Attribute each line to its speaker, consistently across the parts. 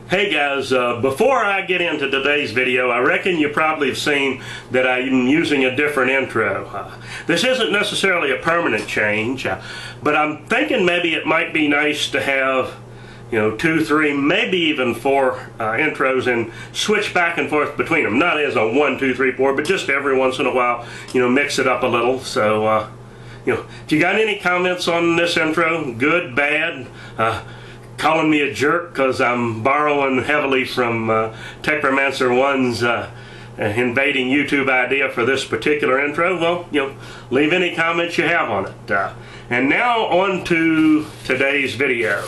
Speaker 1: Hey guys, before I get into today's video, I reckon you probably have seen that I'm using a different intro. This isn't necessarily a permanent change, but I'm thinking maybe it might be nice to have, 2, 3, maybe even 4 intros and switch back and forth between them. Not as a 1, 2, 3, 4, but just every once in a while, mix it up a little. So, if you got any comments on this intro, good, bad, calling me a jerk because I'm borrowing heavily from Techromancer 1's invading YouTube idea for this particular intro, well, leave any comments you have on it. And now on to today's video.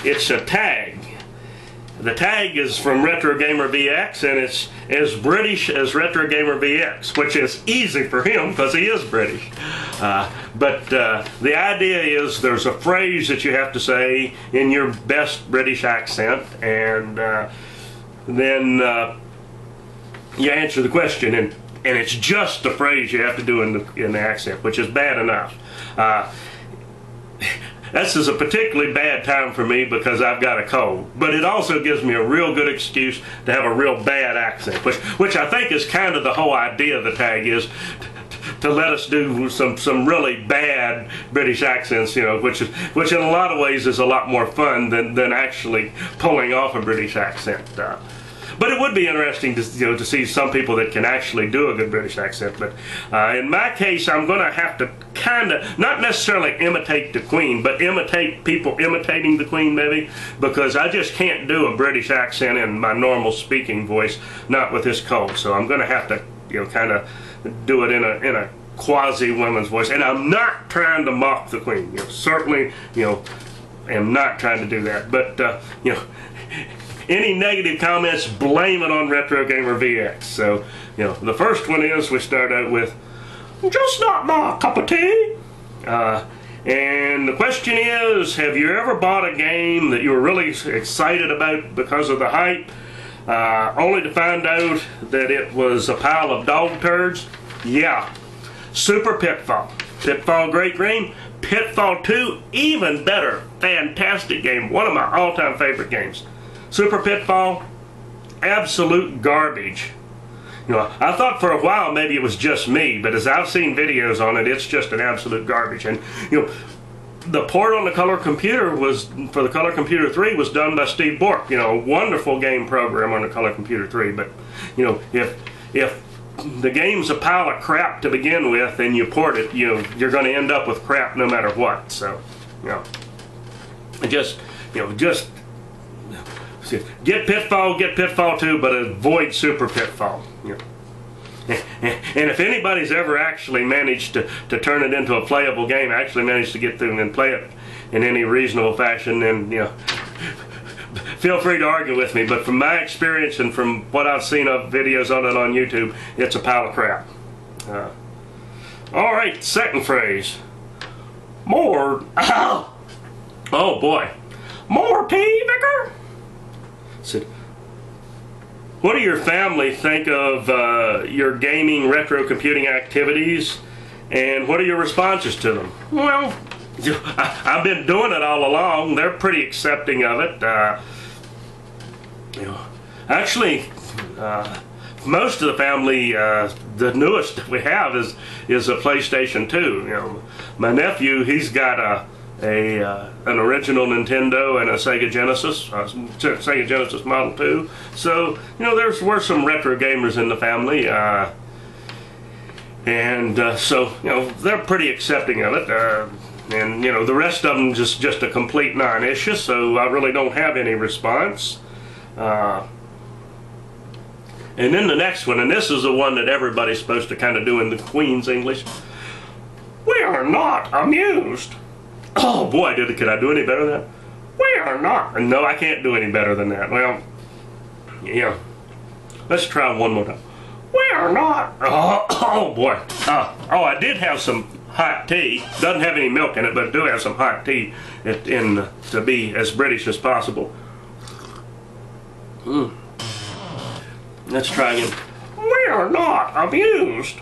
Speaker 1: It's a tag. The tag is from RetroGamerVX, and it's as British as RetroGamerVX, which is easy for him because he is British. But the idea is there's a phrase that you have to say in your best British accent, and then you answer the question, and it's just the phrase you have to do in the accent, which is bad enough. This is a particularly bad time for me because I've got a cold, but it also gives me a real good excuse to have a real bad accent, which I think is kind of the whole idea of the tag, is to let us do some really bad British accents, which in a lot of ways is a lot more fun than actually pulling off a British accent. But it would be interesting to see some people that can actually do a good British accent. But in my case, I'm going to have to kind of, not necessarily imitate the Queen, but imitate people imitating the Queen maybe, because I just can't do a British accent in my normal speaking voice, not with this cold. So I'm going to have to, kind of do it in a quasi-woman's voice. And I'm not trying to mock the Queen. Certainly, am not trying to do that. But, any negative comments, blame it on RetroGamerVX. So, the first one is, we start out with, just not my cup of tea. And the question is, have you ever bought a game that you were really excited about because of the hype, only to find out that it was a pile of dog turds? Yeah. Super Pitfall. Pitfall, great game. Pitfall 2, even better. Fantastic game. One of my all-time favorite games. Super Pitfall, absolute garbage. I thought for a while maybe it was just me, but as I've seen videos on it, it's just an absolute garbage. And the port on the Color Computer for the Color Computer 3 was done by Steve Bork. A wonderful game program on the Color Computer 3. But if the game's a pile of crap to begin with, and you port it, you're going to end up with crap no matter what. So, just get Pitfall 2, but avoid Super Pitfall. And if anybody's ever actually managed to turn it into a playable game, actually managed to get through and play it in any reasonable fashion, then feel free to argue with me. But from my experience and from what I've seen of videos on it on YouTube, it's a pile of crap. All right, second phrase. More. Oh boy. More Tea Vicar? Said, what do your family think of your gaming retro computing activities, and what are your responses to them? Well, I've been doing it all along. They're pretty accepting of it. Actually, most of the family, the newest that we have is a PlayStation 2. My nephew, he's got an original Nintendo and a Sega Genesis Model 2. So, were some retro gamers in the family, so, they're pretty accepting of it. And, the rest of them just a complete non-issue, so I really don't have any response. And then the next one, and this is the one that everybody's supposed to kind of do in the Queen's English. We are not amused. Oh boy, could I do any better than that? We are not. No, I can't do any better than that. Well, let's try one more time. We are not. Oh boy. I did have some hot tea. Doesn't have any milk in it, but I do have some hot tea to be as British as possible. Let's try again. We are not amused.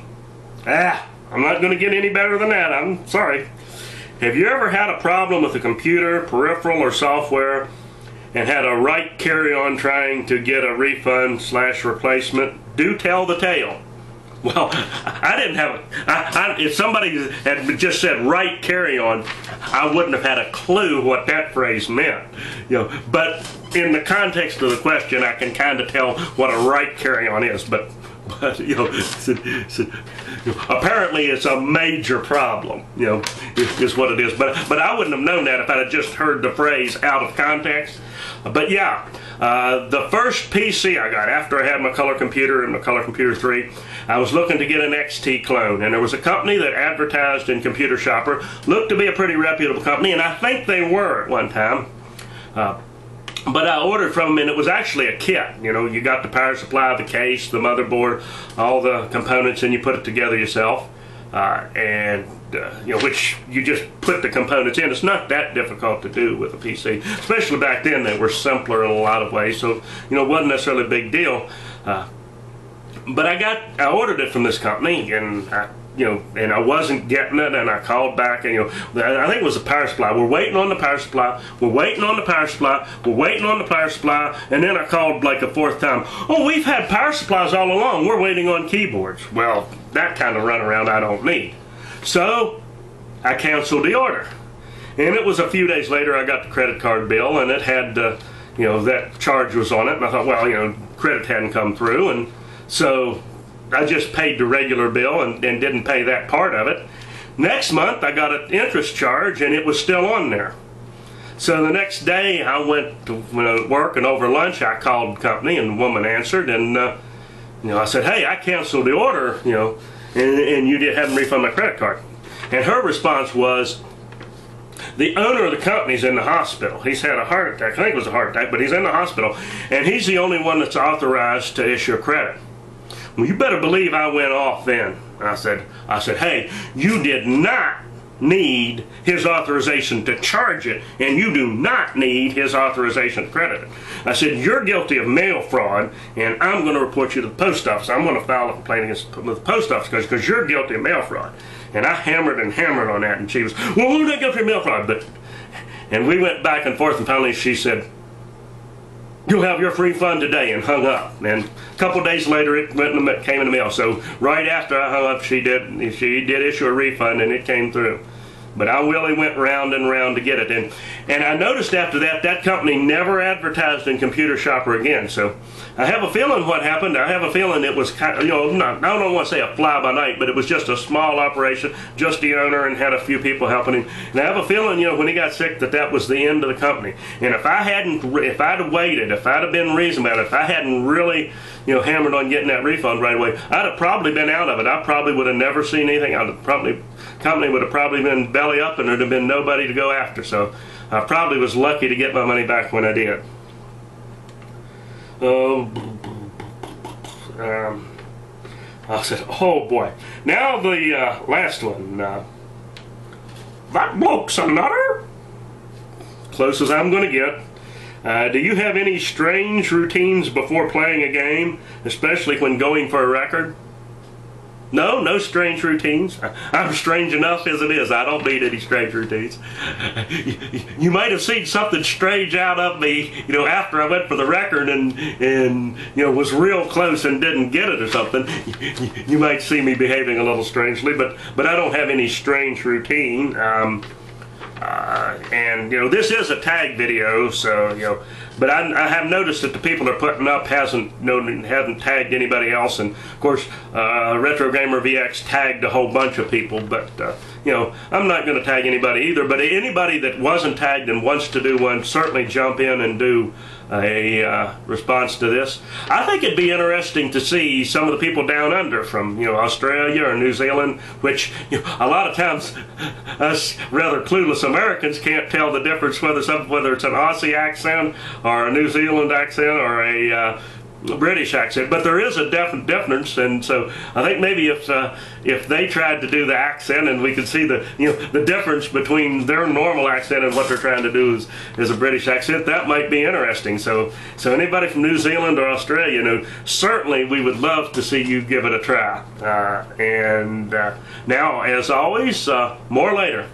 Speaker 1: I'm not going to get any better than that. I'm sorry. Have you ever had a problem with a computer, peripheral, or software, and had a right carry-on trying to get a refund / replacement, do tell the tale. Well, I didn't have if somebody had just said right carry-on, I wouldn't have had a clue what that phrase meant. But in the context of the question, I can kind of tell what a right carry-on is. But apparently it's a major problem, is what it is. But I wouldn't have known that if I had just heard the phrase out of context. But yeah, the first PC I got after I had my color computer and my color computer 3, I was looking to get an XT clone, and there was a company that advertised in Computer Shopper, looked to be a pretty reputable company, and I think they were at one time. But I ordered from them, and it was actually a kit. You got the power supply, the case, the motherboard, all the components, and you put it together yourself. Which you just put the components in. It's not that difficult to do with a PC, especially back then. They were simpler in a lot of ways, so it wasn't necessarily a big deal. But I ordered it from this company, and and I wasn't getting it, and I called back, and I think it was the power supply. We're waiting on the power supply. We're waiting on the power supply. We're waiting on the power supply, and then I called like a fourth time. Oh, we've had power supplies all along. We're waiting on keyboards. Well, that kind of runaround I don't need. So I canceled the order, and it was a few days later I got the credit card bill, and it had that charge was on it, and I thought, well, credit hadn't come through, and so I just paid the regular bill and didn't pay that part of it. Next month I got an interest charge, and it was still on there. So the next day I went to work, and over lunch I called the company, and the woman answered, and I said, hey, I canceled the order, and you haven't refunded my credit card. And her response was, the owner of the company's in the hospital. He's had a heart attack. I think it was a heart attack, but he's in the hospital, and he's the only one that's authorized to issue a credit. Well, you better believe I went off then. I said, hey, you did not need his authorization to charge it, and you do not need his authorization to credit it. I said, you're guilty of mail fraud, and I'm going to report you to the post office. I'm going to file a complaint against the post office because you're guilty of mail fraud. And I hammered and hammered on that, and she was, well, we're not guilty of mail fraud. And we went back and forth, and finally she said, you'll have your refund today, and hung up. And a couple days later it came in the mail. So right after I hung up, she did issue a refund, and it came through. But I really went round and round to get it. And I noticed after that company never advertised in Computer Shopper again. So I have a feeling what happened. I have a feeling it was kind of, I don't want to say a fly by night, but it was just a small operation, just the owner, and had a few people helping him. And I have a feeling, when he got sick, that was the end of the company. And if I'd have waited, if I'd have been reasonable, if I hadn't really, hammered on getting that refund right away, I'd have probably been out of it. I probably would have never seen anything. Company would have probably been belly up, and there'd have been nobody to go after. So I probably was lucky to get my money back when I did. I said, oh boy. Now the last one. That bloke's another? Close as I'm going to get. Do you have any strange routines before playing a game, especially when going for a record? No strange routines. I'm strange enough as it is. I don't need any strange routines. You might have seen something strange out of me, after I went for the record and was real close and didn't get it or something. You might see me behaving a little strangely, but I don't have any strange routine. And this is a tag video, so but I have noticed that the people they're putting up haven't tagged anybody else, and of course RetroGamerVX tagged a whole bunch of people, but I'm not going to tag anybody either. But anybody that wasn't tagged and wants to do one, certainly jump in and do a response to this. I think it'd be interesting to see some of the people down under from Australia or New Zealand, which a lot of times us rather clueless Americans can't tell the difference whether it's an Aussie accent or a New Zealand accent or a British accent, but there is a definite difference, and so I think maybe if they tried to do the accent and we could see the the difference between their normal accent and what they're trying to do is a British accent, that might be interesting. So anybody from New Zealand or Australia, certainly we would love to see you give it a try. Now, as always, more later.